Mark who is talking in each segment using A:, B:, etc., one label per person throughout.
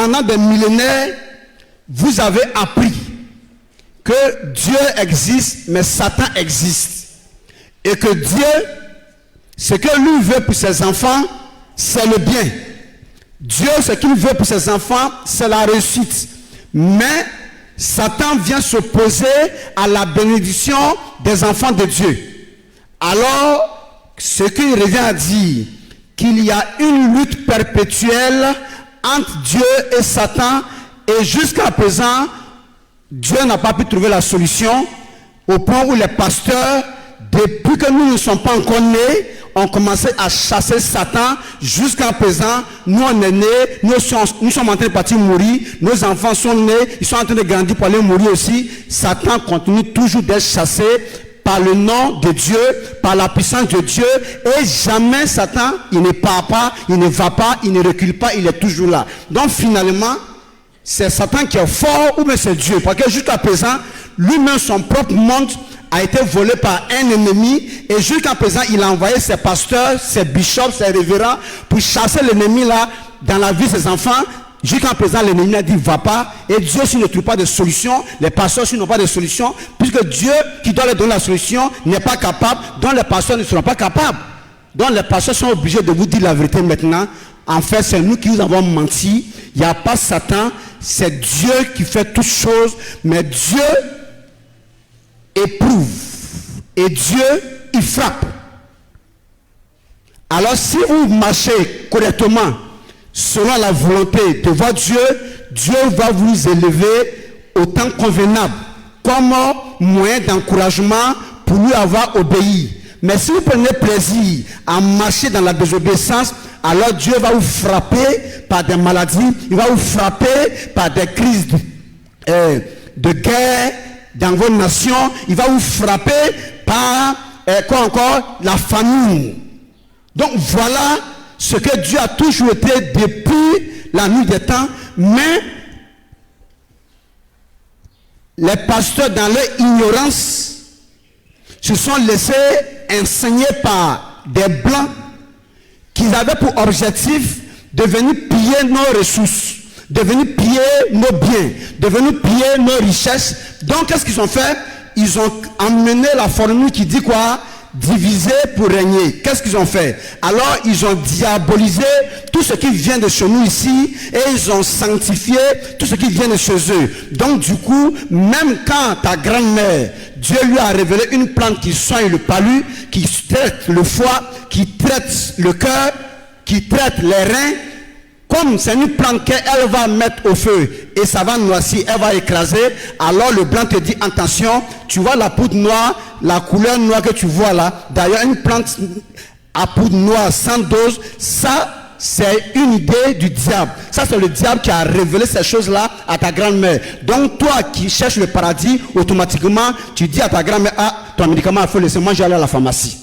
A: pendant des millénaires, vous avez appris que Dieu existe, mais Satan existe. Et que Dieu, ce que lui veut pour ses enfants, c'est le bien. Dieu, ce qu'il veut pour ses enfants, c'est la réussite. Mais Satan vient s'opposer à la bénédiction des enfants de Dieu. Alors, ce qu'il revient à dire, qu'il y a une lutte perpétuelle entre Dieu et Satan, et jusqu'à présent, Dieu n'a pas pu trouver la solution, au point où les pasteurs, depuis que nous ne sommes pas encore nés, ont commencé à chasser Satan. Jusqu'à présent, nous on est nés, nous sommes en train de partir mourir, nos enfants sont nés, ils sont en train de grandir pour aller mourir aussi. Satan continue toujours d'être chassé par le nom de Dieu, par la puissance de Dieu, et jamais Satan, il ne part pas, il ne va pas, il ne recule pas, il est toujours là. Donc finalement, c'est Satan qui est fort ou bien c'est Dieu, parce que jusqu'à présent, lui-même, son propre monde a été volé par un ennemi, et jusqu'à présent, il a envoyé ses pasteurs, ses bishops, ses révérends, pour chasser l'ennemi là, dans la vie de ses enfants. Jusqu'à présent, l'ennemi a dit, va pas. Et Dieu, s'il ne trouve pas de solution, les pasteurs, s'ils n'ont pas de solution, puisque Dieu, qui doit leur donner la solution, n'est pas capable, donc les pasteurs ne seront pas capables. Donc les pasteurs sont obligés de vous dire la vérité maintenant. En fait, c'est nous qui nous avons menti. Il n'y a pas Satan, c'est Dieu qui fait toutes choses. Mais Dieu éprouve. Et Dieu, il frappe. Alors si vous marchez correctement, selon la volonté de votre Dieu, Dieu va vous élever au temps convenable, comme moyen d'encouragement pour lui avoir obéi. Mais si vous prenez plaisir à marcher dans la désobéissance, alors Dieu va vous frapper par des maladies, il va vous frapper par des crises de guerre dans vos nations, il va vous frapper par, quoi encore, la famine. Donc voilà ce que Dieu a toujours été depuis la nuit des temps, mais les pasteurs dans leur ignorance se sont laissés enseigner par des blancs qui avaient pour objectif de venir piller nos ressources, de venir piller nos biens, de venir piller nos richesses. Donc qu'est-ce qu'ils ont fait? Ils ont emmené la formule qui dit quoi? Diviser pour régner. Qu'est-ce qu'ils ont fait? Alors ils ont diabolisé tout ce qui vient de chez nous ici, et ils ont sanctifié tout ce qui vient de chez eux. Donc du coup, même quand ta grand-mère, Dieu lui a révélé une plante qui soigne le palu, qui traite le foie, qui traite le cœur, qui traite les reins, comme c'est une plante qu'elle va mettre au feu et ça va noircir, elle va écraser, alors le blanc te dit attention, tu vois la poudre noire, la couleur noire que tu vois là, d'ailleurs une plante à poudre noire sans dose, ça c'est une idée du diable. Ça c'est le diable qui a révélé ces choses-là à ta grand-mère. Donc toi qui cherches le paradis, automatiquement tu dis à ta grand-mère, ah, ton médicament il faut laisser, moi j'allais à la pharmacie.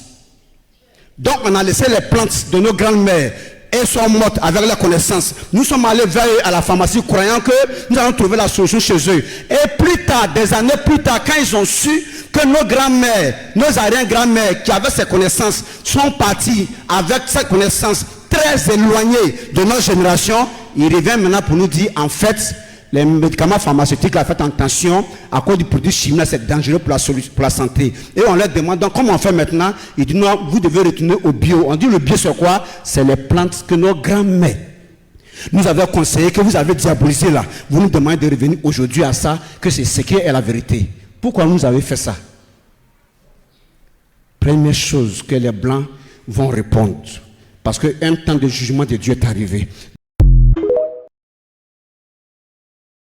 A: Donc on a laissé les plantes de nos grand-mères, elles sont mortes avec la connaissance. Nous sommes allés vers eux à la pharmacie croyant que nous allons trouver la solution chez eux. Et plus tard, des années plus tard, quand ils ont su que nos grands-mères, nos arrière-grands-mères qui avaient ces connaissances sont partis avec cette connaissance très éloignée de notre génération, ils reviennent maintenant pour nous dire en fait, les médicaments pharmaceutiques, la faites attention, à cause du produit chimique, c'est dangereux pour la santé. Et on leur demande, donc comment on fait maintenant? Ils disent, non, vous devez retourner au bio. On dit, le bio c'est quoi? C'est les plantes que nos grands-mères nous avaient conseillé, que vous avez diabolisé là. Vous nous demandez de revenir aujourd'hui à ça, que c'est ce qui est la vérité. Pourquoi vous avez fait ça? Première chose que les blancs vont répondre. Parce qu'un temps de jugement de Dieu est arrivé.